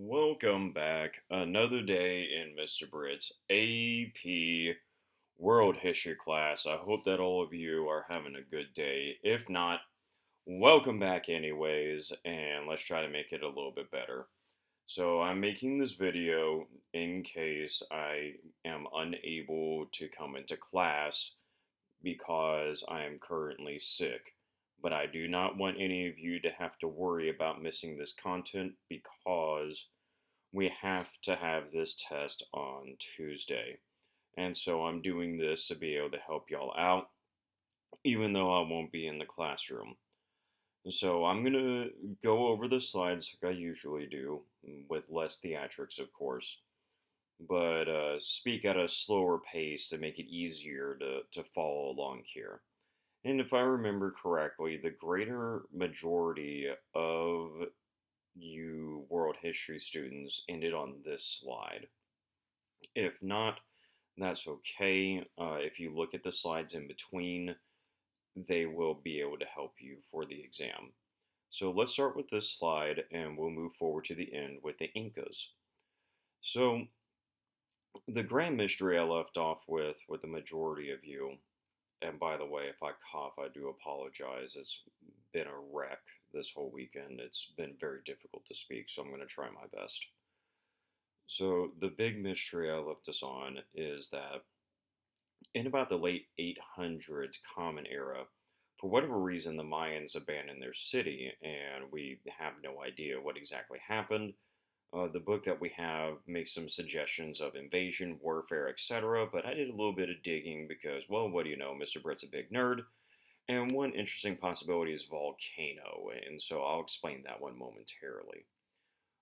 Welcome back. Another day in Mr. Britt's AP World History class. I hope that all of you are having a good day. If not, welcome back anyways, and let's try to make it a little bit better. So, I'm making this video in case I am unable to come into class because I am currently sick. But I do not want any of you to have to worry about missing this content because we have to have this test on Tuesday. And so I'm doing this to be able to help y'all out, even though I won't be in the classroom. So I'm going to go over the slides like I usually do, with less theatrics, of course, but speak at a slower pace to make it easier to follow along here. And if I remember correctly, the greater majority of you world history students ended on this slide. If not, that's okay. If you look at the slides in between, they will be able to help you for the exam. So let's start with this slide and we'll move forward to the end with the Incas. So the grand mystery I left off with the majority of you, and by the way, if I cough, I do apologize. It's been a wreck this whole weekend. It's been very difficult to speak, so I'm going to try my best. So the big mystery I left us on is that in about the late 800s Common Era, for whatever reason, the Mayans abandoned their city, and we have no idea what exactly happened. The book that we have makes some suggestions of invasion, warfare, etc., but I did a little bit of digging because, well, what do you know, Mr. Britt's a big nerd, and one interesting possibility is volcano, and so I'll explain that one momentarily.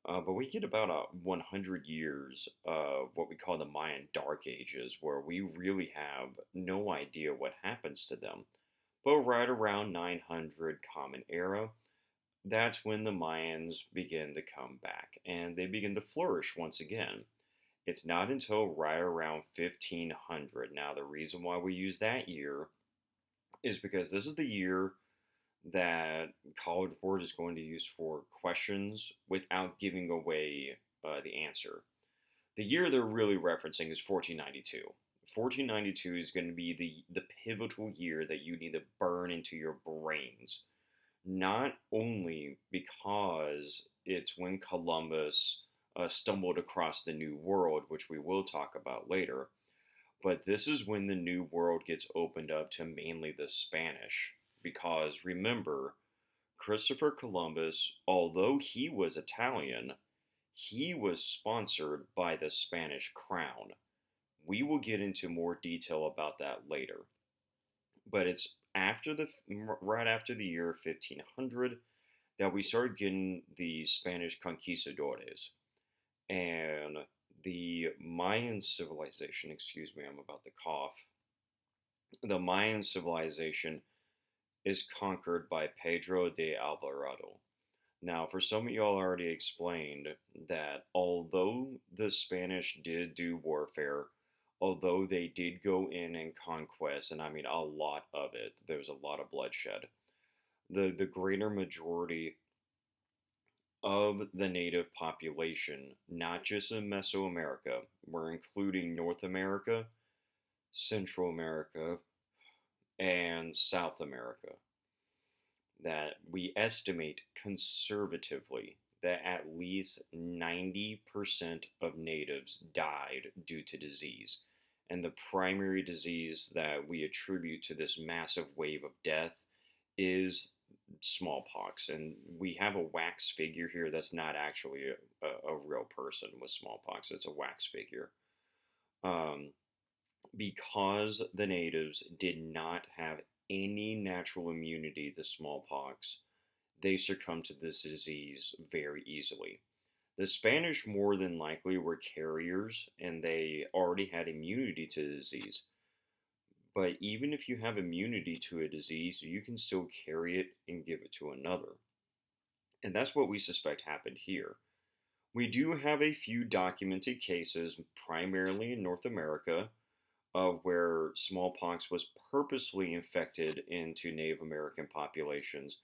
But we get about 100 years of what we call the Mayan Dark Ages, where we really have no idea what happens to them. But right around 900 Common Era, that's when the Mayans begin to come back and they begin to flourish once again. It's not until right around 1500. Now, the reason why we use that year is because this is the year that College Board is going to use for questions without giving away the answer. The year they're really referencing is 1492. 1492 is going to be the pivotal year that you need to burn into your brains. Not only because it's when Columbus stumbled across the New World, which we will talk about later, but this is when the New World gets opened up to mainly the Spanish. Because remember, Christopher Columbus, although he was Italian, he was sponsored by the Spanish crown. We will get into more detail about that later. But it's right after the year 1500 that we started getting the Spanish conquistadores. And the Mayan civilization, excuse me, I'm about to cough. The Mayan civilization is conquered by Pedro de Alvarado. Now, for some of y'all already explained that although the Spanish did do warfare, although they did go in and conquest, and I mean a lot of it, there's a lot of bloodshed, the greater majority of the native population, not just in Mesoamerica, we're including North America, Central America, and South America, that we estimate conservatively that at least 90% of natives died due to disease. And the primary disease that we attribute to this massive wave of death is smallpox. And we have a wax figure here that's not actually a real person with smallpox, it's a wax figure. Um, because the natives did not have any natural immunity to smallpox, they succumbed to this disease very easily. The Spanish more than likely were carriers and they already had immunity to the disease. But even if you have immunity to a disease, you can still carry it and give it to another. And that's what we suspect happened here. We do have a few documented cases, primarily in North America, of where smallpox was purposely infected into Native American populations,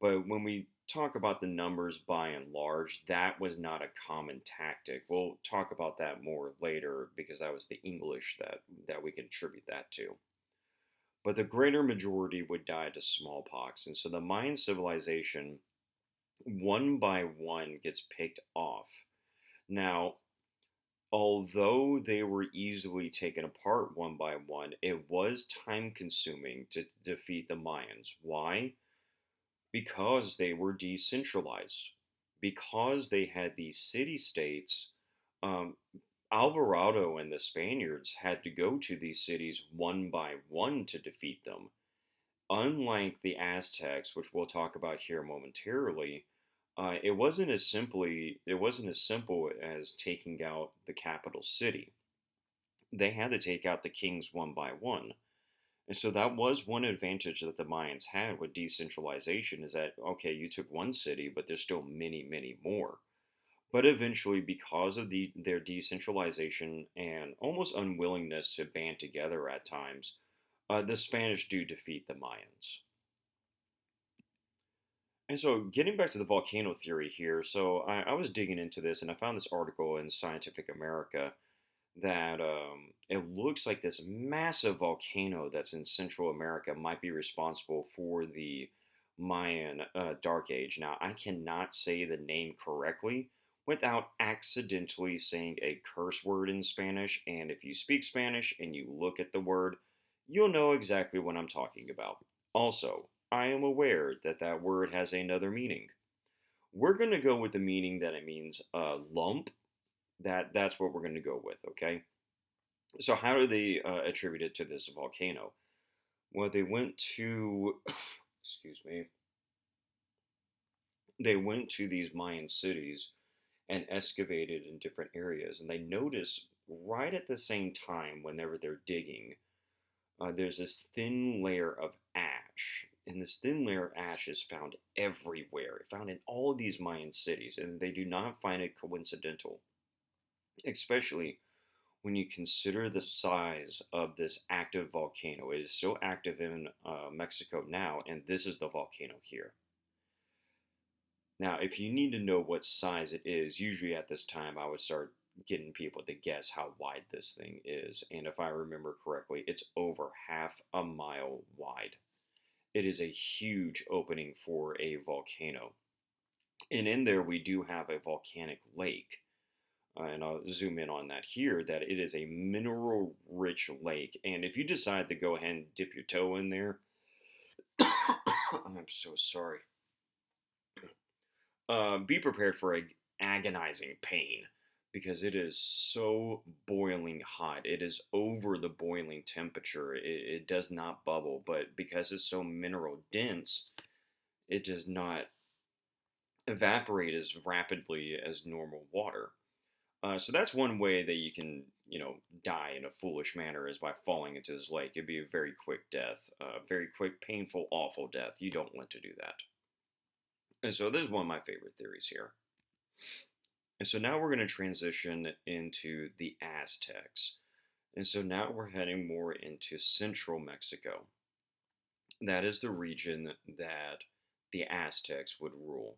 But when we talk about the numbers by and large, that was not a common tactic. We'll talk about that more later because that was the English that we can attribute that to. But the greater majority would die to smallpox. And so the Mayan civilization, one by one, gets picked off. Now, although they were easily taken apart one by one, it was time consuming to defeat the Mayans. Why? Because they were decentralized. Because they had these city states, um, Alvarado and the Spaniards had to go to these cities one by one to defeat them. Unlike the Aztecs, which we'll talk about here momentarily, it wasn't as simple as taking out the capital city. They had to take out the kings one by one. And so that was one advantage that the Mayans had with decentralization is that, okay, you took one city, but there's still many, many more. But eventually, because of their decentralization and almost unwillingness to band together at times, the Spanish do defeat the Mayans. And so, getting back to the volcano theory here, so I was digging into this and I found this article in Scientific America that it looks like this massive volcano that's in Central America might be responsible for the Mayan Dark Age. Now, I cannot say the name correctly without accidentally saying a curse word in Spanish. And if you speak Spanish and you look at the word, you'll know exactly what I'm talking about. Also, I am aware that that word has another meaning. We're going to go with the meaning that it means lump. That's what we're going to go with, okay? So how do they attribute it to this volcano? Well, they went to, excuse me, they went to these Mayan cities and excavated in different areas, and they noticed right at the same time, whenever they're digging, there's this thin layer of ash, and this thin layer of ash is found everywhere, found in all of these Mayan cities, and they do not find it coincidental, especially when you consider the size of this active volcano. It is so active in Mexico now, and this is the volcano here. Now, if you need to know what size it is, usually at this time I would start getting people to guess how wide this thing is. And if I remember correctly, it's over half a mile wide. It is a huge opening for a volcano. And in there, we do have a volcanic lake. And I'll zoom in on that here, that it is a mineral rich lake. And if you decide to go ahead and dip your toe in there, I'm so sorry. Be prepared for a agonizing pain because it is so boiling hot. It is over the boiling temperature. It does not bubble, but because it's so mineral dense, it does not evaporate as rapidly as normal water. So that's one way that you can, die in a foolish manner is by falling into this lake. It'd be a very quick death, very quick, painful, awful death. You don't want to do that. And so this is one of my favorite theories here. And so now we're going to transition into the Aztecs. And so now we're heading more into central Mexico. That is the region that the Aztecs would rule.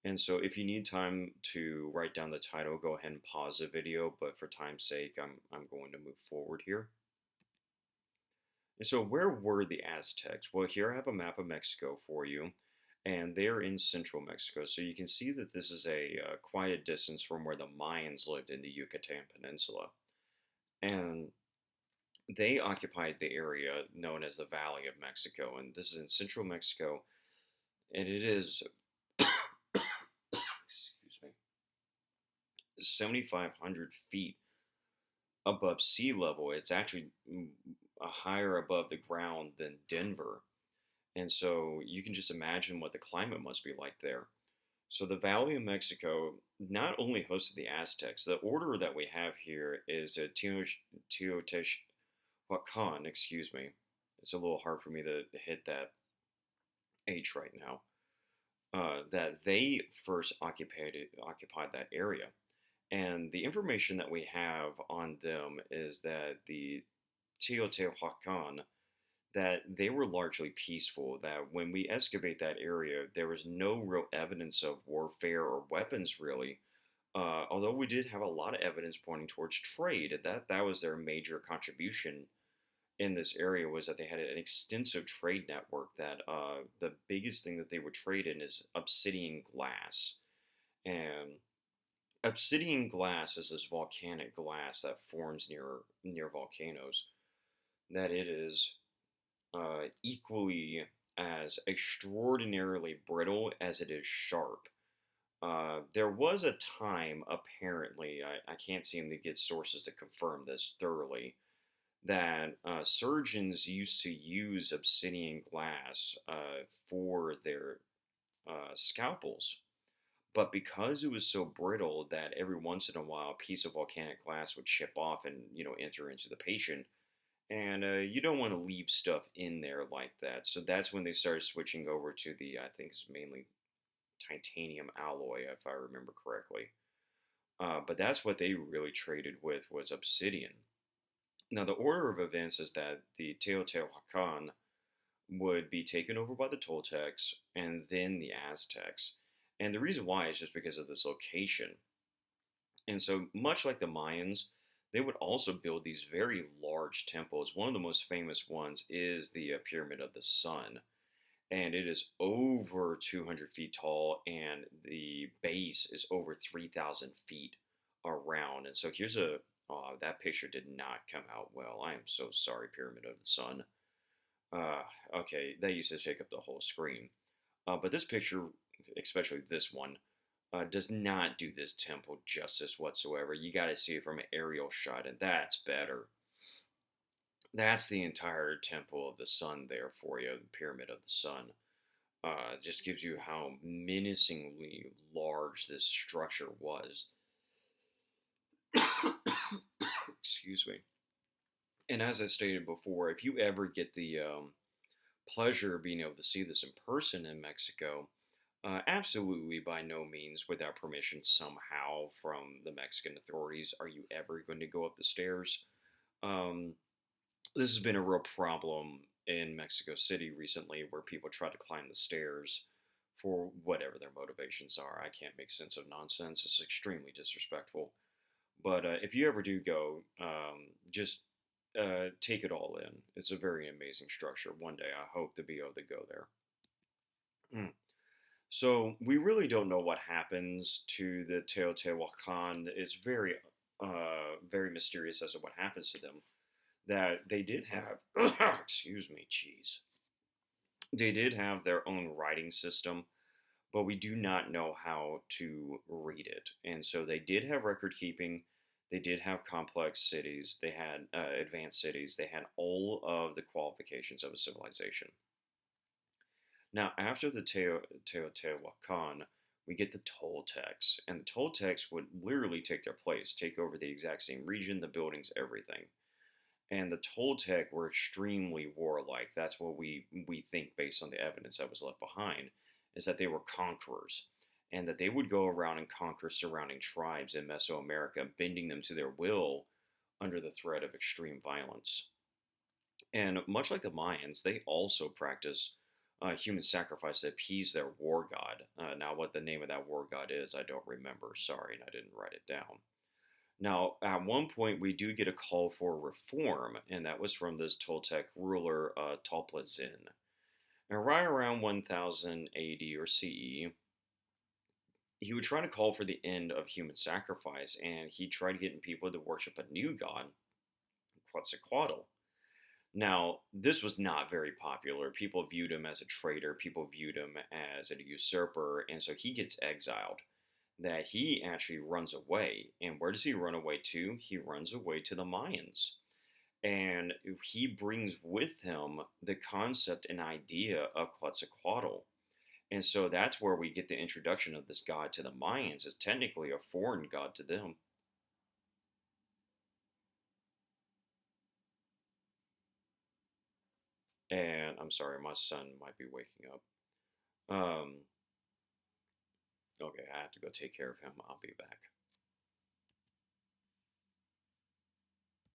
And so if you need time to write down the title, go ahead and pause the video, but for time's sake, I'm going to move forward here. And so where were the Aztecs? Well, here I have a map of Mexico for you, and they're in central Mexico. So you can see that this is a quite a distance from where the Mayans lived in the Yucatan Peninsula. And they occupied the area known as the Valley of Mexico, and this is in central Mexico, and it is 7,500 feet above sea level. It's actually higher above the ground than Denver. And so you can just imagine what the climate must be like there. So the Valley of Mexico not only hosted the Aztecs, the order that we have here is Teotihuacan, excuse me. It's a little hard for me to hit that H right now. That they first occupied that area. And the information that we have on them is that the Teotihuacan, that they were largely peaceful, that when we excavate that area, there was no real evidence of warfare or weapons, really. Although we did have a lot of evidence pointing towards trade, that was their major contribution in this area was that they had an extensive trade network. That the biggest thing that they would trade in is obsidian glass, and obsidian glass is this volcanic glass that forms near volcanoes. That it is equally as extraordinarily brittle as it is sharp. There was a time, apparently, I can't seem to get sources to confirm this thoroughly, that surgeons used to use obsidian glass for their scalpels. But because it was so brittle that every once in a while a piece of volcanic glass would chip off and enter into the patient, and you don't want to leave stuff in there like that. So that's when they started switching over to the I think it's mainly titanium alloy, if I remember correctly. But that's what they really traded with was obsidian. Now, the order of events is that the Teotihuacan would be taken over by the Toltecs and then the Aztecs. And the reason why is just because of this location. And so, much like the Mayans, they would also build these very large temples. One of the most famous ones is the Pyramid of the Sun. And it is over 200 feet tall, and the base is over 3,000 feet around. And so, here's a that picture did not come out well. I am so sorry, Pyramid of the Sun. Uh, okay, that used to take up the whole screen. But this picture, especially this one, does not do this temple justice whatsoever. You got to see it from an aerial shot, and that's better. That's the entire Temple of the Sun there for you, the Pyramid of the Sun. Just gives you how menacingly large this structure was. Excuse me. And as I stated before, if you ever get the pleasure of being able to see this in person in Mexico, absolutely by no means without permission somehow from the Mexican authorities are you ever going to go up the stairs. Um, this has been a real problem in Mexico City recently where people try to climb the stairs for whatever their motivations are. I can't make sense of nonsense. It's extremely disrespectful. But if you ever do go, just take it all in. It's a very amazing structure. One day I hope to be able to go there. Mm. So we really don't know what happens to the Teotihuacan. It's very mysterious as to what happens to them. That they did have, excuse me, cheese. They did have their own writing system, but we do not know how to read it. And so they did have record keeping. They did have complex cities. They had advanced cities. They had all of the qualifications of a civilization. Now, after the Teotihuacan, we get the Toltecs. And the Toltecs would literally take their place, take over the exact same region, the buildings, everything. And the Toltec were extremely warlike. That's what we think based on the evidence that was left behind, is that they were conquerors. And that they would go around and conquer surrounding tribes in Mesoamerica, bending them to their will under the threat of extreme violence. And much like the Mayans, they also practice human sacrifice to appease their war god. Now, what the name of that war god is, I don't remember. Sorry, and I didn't write it down. Now, at one point, we do get a call for reform, and that was from this Toltec ruler, Talplazin. And right around 1000 AD or CE, he would try to call for the end of human sacrifice, and he tried getting people to worship a new god, Quetzalcoatl. Now, this was not very popular. People viewed him as a traitor, people viewed him as a usurper, and so he gets exiled. That he actually runs away. And where does he run away to? He runs away to the Mayans. And he brings with him the concept and idea of Quetzalcoatl. And so that's where we get the introduction of this god to the Mayans, as technically a foreign god to them. And I'm sorry, my son might be waking up. Um, okay, I have to go take care of him. I'll be back.